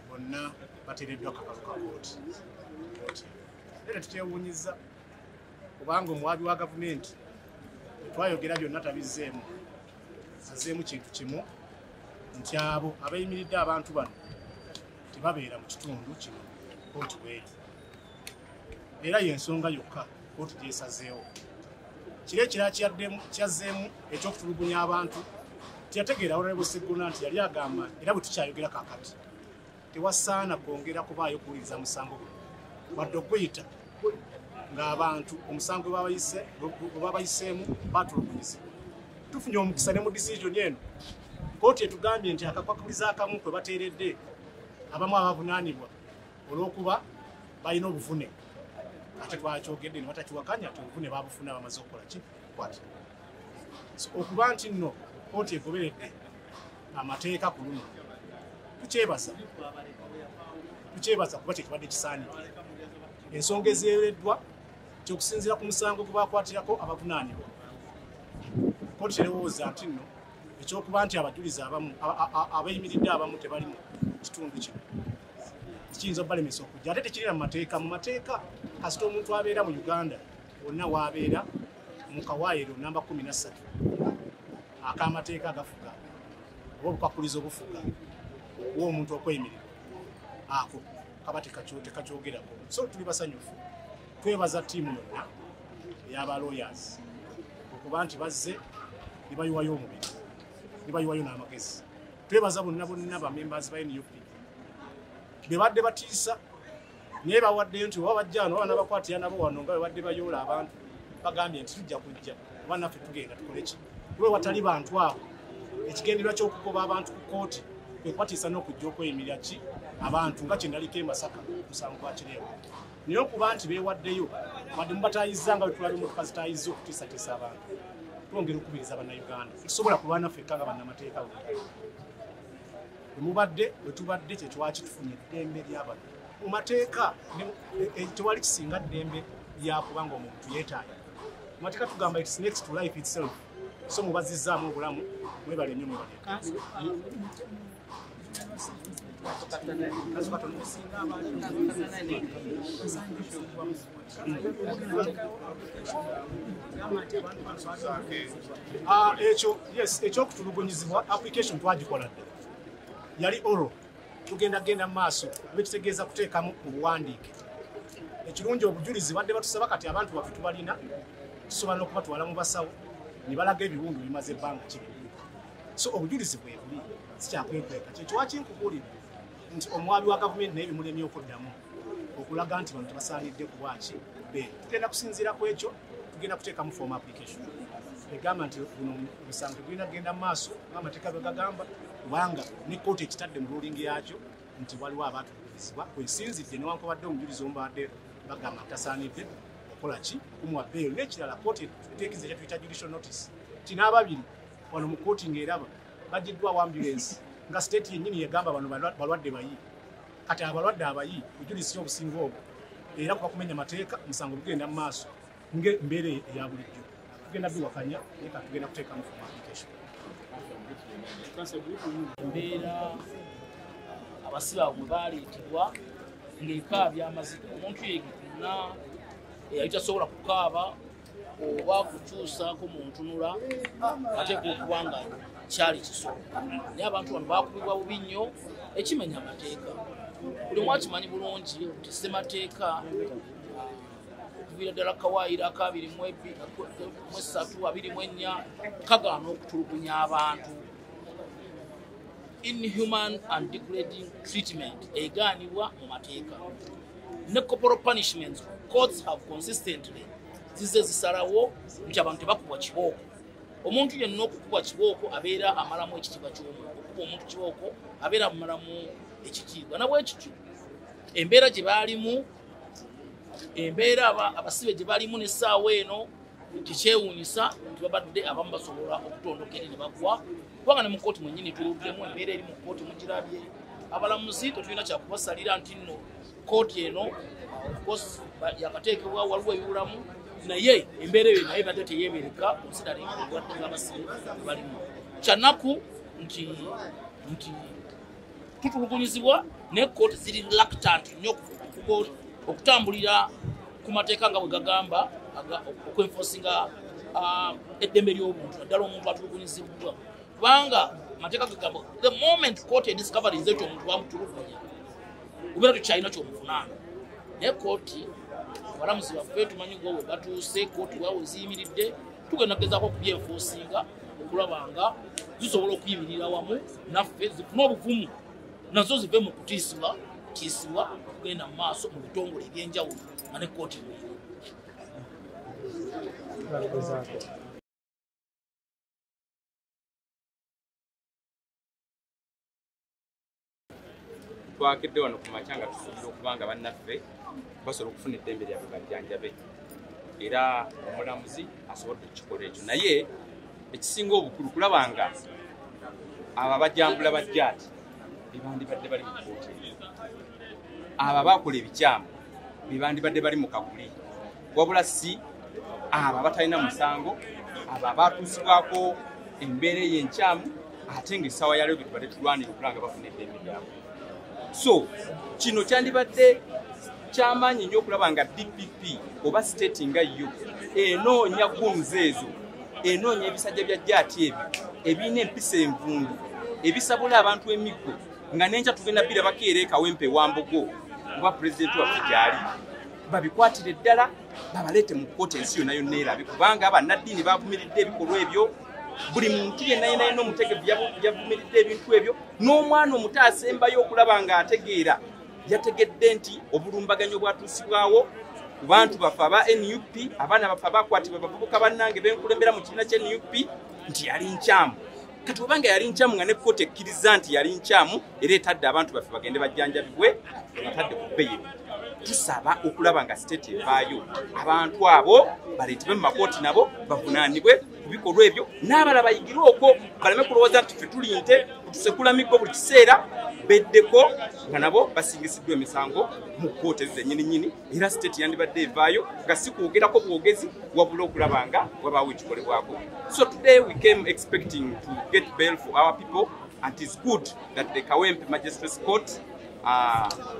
bonna bateereddwa kakalu ka kooti era tukyewuunyiza kubanga omuwaabi wa gavumenti twayogera byonna tabizzeemu azeemu kintu kimu nti abo abayimiridde abantu bano tebabeera mu kitundu kino kooti bweri era yensonga yokka kooti gyesazeewo kiri ekirala kyazzeemu ekyokutulugunya abantu tiyategeera Honorable Sseggona nti yali agamba era bwe tukyayogera kakati tewasaana kwongera kubaayo kuwuliriza musango wadde okuyita ng'abantu omusango gwe babayiseemu batulugunyizibwa tufunye omukisa ne mu decision eno kooti etugambye nti akakwakuliza akamu kwe bateeredde abamu abavunaanibwa olw'okuba balina obuvune ate twakyogedde ne batakiwakanya ati obuvune babufuna bamaze okukola ki kwati okuba nti nno kooti egoberedde amateeka ku luno tukyebaza kuba kyekibadde kisaanidde ensonga eziweereddwa kyokusinziira ku musango gwe bakwatirako abavunaanibwa kooti terowooza nti nno ekyokuba nti abajulizi abamu abayimiridde abamu tebali mu kitundu kino kiyinza obalemesa okujja ate tekirina mu mateeka kasita omuntu abeera mu Uganda wonna waabeera mu kawaayiro namba 13 ak'amateeka agafuga oba obukwakuliza obufuga okuwa omuntu okweyimirirwa ako kaba tekakyogerako so tuli basanyufu twebaza ttiimu yonna ey'aba lawyers okuba nti bazze ne bayiwayo omubiri ne bayiwayo n'amagezi twebaza bonna bamembers ba NUP be badde batiisa naye bawaddeyo nti oba bajja wano oba n'abakwatira nabo wano nga bwe badde bayoola abantu bagambye nti tujja kujja oba naffe tugenda tukole ki kuba watali bantu abo ekigendererwa ky'okugoba abantu ku kooti kwe kwatiisa n'okujja okweyimirira ki abantu nga kyendaliko e Masaka musango gwa Kireewa naye okuba nti beewaddeyo wadde mubatayizza nga bwe tulabe emmotoka zitayizza okutiisatiisa abantu twongera okubiriza bannayuganda tusobola kulwana ffekka nga bannamateeka mubadde bwe tubadde kyekywaki tufunye eddembe ly'abantu mu mateeka tewali kisinga ddembe lyakubanga omuntu yeetaaga mu mateeka tugamba its next to life itself so mubazizzaamu obulamu mwebale nnyo mubaleka ekyokutulugunyizibwa application twagikola dde yali oro tugenda maaso bekitegeeza kuteekamu obuwandiike ekirungi obujulizi badde batusaba kati abantu baffe tubalina tusobola n'okubatwala mu basawo ne balaga ebiwundu bimaze ebbanga kibiri so obujulizi bwe buli sikyakwekweka kyekyo kinkubuulira nti omuwaabi wa gavumenti naye bimulemye okuddamu okulaga nti bano tebasaanidde kubwaki beeri tugenda kusinziira ku ekyo tugenda kuteekamu form application egamba nti buno omusango tegulina kugenda mu maaso ng'amateeka bwe gagamba kubanga ne kooti ekitadde mu rulingi yakyo nti waliwo abaatulugunyizibwa kwesinzidde newankubadde omujulizi omubadde bagamba tasaanidde okukola ki kumuwa beeri n'ekirala kooti eteekeza ekyatuyita judicial notice ti n'ababiri wano mu kooti ng'eraba bagiddwawo ambulance nga state yennyini yegamba bano balwadde bayi kati abalwadde abayi bujulizi obusinga obwo era kuba kumenya mateeka musango bugenda mu maaso ng'embeera eya bulijjo tugenda biwakanya naye kati tugenda kuteekamu form application embeera abasiraamu mwe baaleetebwa ng'ekaabya amazima omuntu yegena eyali tasobola kukaaba oba kukyusaako mu ntunula ateeka okuba nga kyali kisobola naye abantu bano baakubibwa bubi nnyo ekimenya amateeka buli mwakimanyi bulungi nti ssemateeka okuviira ddala kawaayiro aka 23 24 kagaana okutulugunya abantu. Inhuman and degrading treatment egaanibwa mu mateeka. Ne corporal punishments courts have consistently zize zisalawo nti abantu tebakubwa kibooko. Omuntu yenna okukubwa kibooko abeera amalamu ekitiibwa ky'omuntu. Okuba omuntu kibooko abeera amalamu ekitiibwa. Nabwe ekityo embeera gye baalimu, embeera abasibe gye balimu n'essaawa eno tekyewuunyisa nti babadde abamu basobola okutondoka eri ne bagwa. Kubanga ne mu kkooti mwennyini tuluddemu embeera eri mu kkooti mugirabye. Abalamuzi tetulina kyakubasalira nti nno kkooti eno yakateekebwa waliwo ebiwulamu naye embeera eyo naye badde teyeebereka considering obulwadde bw'abasibe balimu. Kyanaku nti tutulugunyizibwa ne kkooti ziri reluctant nnyo okutambulira ku mateeka nga bwe gagamba okwenforcinga eddembe ly'obuntu naddala omuntu atulugunyizibwa. Kubanga mateeka gagamba the moment court ediscoveries nti omuntu bamutulugunya ubeera tukyalina kyomuvunaana. Naye kkooti abalamuzi baffe tumanyi nga bwe batuuse kkooti waawe ziyimiridde tugenda kugezaako okubyenforcinga okulaba nga zisobola okuyimirira wamu naffe zifune obuvumu nazo zive mu kutiisibwa okugenda mu maaso mu bitongole ebyenjawulo nga ne kkooti twakedde wano ku makya nga tusuubira okubanga bannaffe basobola okufuna eddembe lyabwe bajjanjabe era omulamuzi asobodde okukikola ekyo. Naye ekisinga obukulu kulaba nga abo abajambula bajjaati bebandibadde bali mu kkooti, abo abakola ebikyamu bebandibadde bali mu kaguli, wabula si abo abatalina musango, abo abatuusibwako embeera eyo enkyamu ate ng'essaawa yaleero bye tubadde tulwanira okulanga bafuna eddembe lyabwe. So kino kyandibadde kyamaanyi nnyo okulaba nga DPP oba state nga yo enoonya gunzi ezo, enoonya ebisajja bya jjaati ebyo ebirina empisa envundu ebisabula abantu emiggo nga n'enkya tugenda birabako era ekawempe Wambogo oba pulezidenti waffe gyali babikwatire ddala babaleete mu kkooti ensi yonna yonna erabe, kubanga abannaddiini bavumiridde ebikolwa ebyo. Buli muntu yenna yenna omutegevu yavumiridde ebintu ebyo, n'omwana omuto asembayo okulaba nga ategeera yategedde nti obulumbaganyo bwatuusibwawo ku bantu baffe aba NUP, abaana baffe abakwatibwa bavubuka bannange benkulembera mu kibiina kya NUP nti yali nkyamu. Kati obanga yali nkyamu nga ne kkooti ekkiriza nti yali nkyamu era etadde abantu baffe bagende bajjanjabibwe batadde ku bbeeyi, tusaba okulaba nga state evaayo abantu abo baleetebwe mu makooti nabo bavunaanibwe ku bikolwa ebyo, n'abalala bayigire okwo baleme kulowooza nti ffe tuli nte tusekula miggo buli kiseera, beddeko nga nabo basingisiddwa emisango mu kkooti zennyininyini era state yandibadde evaayo nga si kwogerako bwogezi wabula okulaba nga wabaawo ekikolebwako. So today we came expecting to get bail for our people, and it is good that the Kawempe Magistrates Court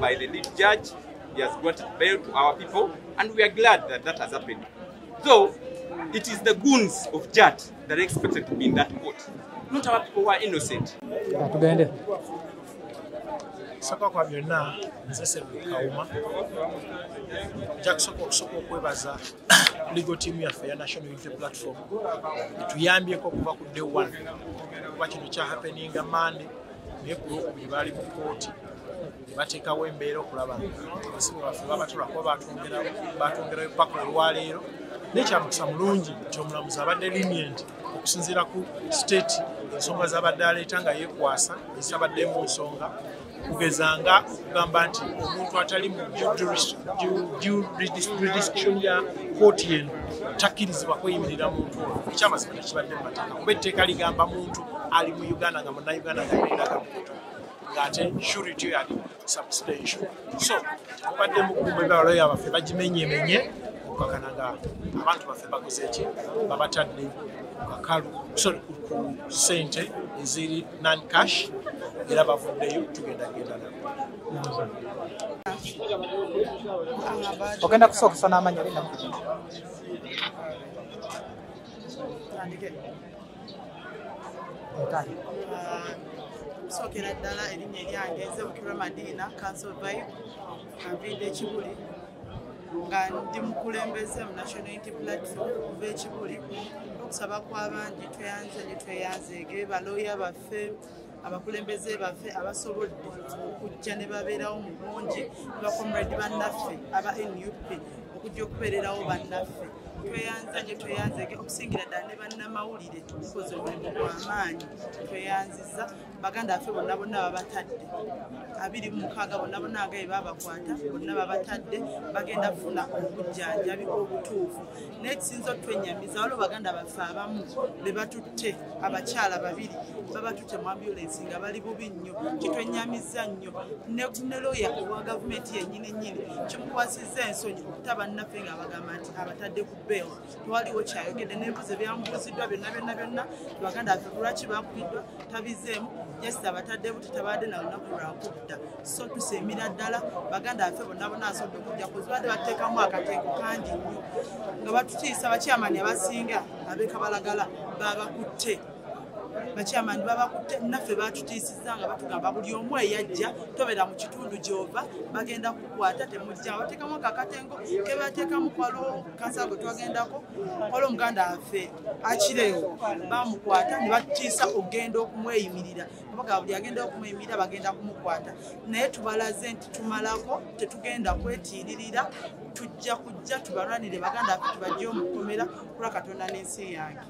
by the lead judge he has granted bail to our people, and we are glad that that has happened. Though it is the goons of JAT that are expected to be in that court, not our people who are innocent. Saka kwa byonna nze Kawuma jakusooka okwebaza legal team yaffe ya National Unity Platform tuyambyeko okuva ku day one kuba kino kya happeninga Monday naye ku Lwokubiri baali mu kkooti bateekawo embeera okulaba abasibe baffe babatulako batongerayo paka olwaleero nekyamukisa mulungi nti omulamuzi abadde lenient okusinziira ku state ensonga zabadde aleeta nga yeekwasa ezisabadde mu nsonga kugezanga okugamba nti omuntu atali mu jurisdiction ya kkooti eno takkirizibwa kweyimirira muntu ekyamazima tekibadde mu mateeka kuba etteeka ligamba muntu ali mu Uganda nga munnayuganda ngairaga muntu ng'ate surety yali substantial. So tebadde mu kuuma ebyabaloya baffe bagimenyemenye okukakana nga abantu baffe bakoze eki babatadde ku kakalu ku ssente eziri non cash era bavuddeyo tugendagenda nabo. Ogenda kusooka n'amanya lina Sookera ddala erinnya eryange nze Bukirwa Madina Council Vibe Anvidde Ekibuli nga ndi mukulembeze mu National Unity Platform okuva Ekibuli okusaba kw'abangi tweyanzeege balooya baffe abakulembeze baffe abasobodde okujja ne babeerawo mu bungi bakomrade bannaffe aba NUP okujja okubeererawo bannaffe tweyanzeege okusingira ddala ne bannamawulire tukoze omulimu gw'amaanyi tweyanziza baganda baffe bonna babatadde 26 bonna agaye babakwata bonna babatadde bagenda kufuna obujjanjabi obutuufu n'ekisinza otwenyamiza waliwo baganda baffe abamu be batutte abakyala 2 babatutte mu ambulance nga bali bubi nnyo kitwenyamiza nnyo ne lawyer owa gavumenti yennyini kimukwasizza ensonyi okuta bannaffe nga bagamba nti abatadde ku beewo tewaliwo kyayogedde n'ebibuzo byamubuuziddwa byonna baganda baffe lwaki bakubiddwa tabizeemu yesi abatadde buti tabadde na lunaku lwakudda so tuseemira ddala baganda baffe bonna asobodde okujja kuzibadde bateekamu akateeko kangi nnyo nga batutiisa bakyamani abasinga ab'ekabalagala babakutte bakyamani babakutte naffe batutiisizza nga batugamba buli omu eyajja tobera mu kitundu gy'ova bagenda kukwata temujja bateekamu akatengo kebateekamu kwalo kansa gwe twagendako kwalo omuganda waffe akireewo bamukwata ne batutiisa okugenda okumweyimirira baga buli agenda okumweyimirira bagenda kumukwata naye tubalaze nti tumalako tetugenda kwetiiririra tujja kujja tubalwanire baganda baffe tubajje omukomera kulwa Katonda n'ensi yange.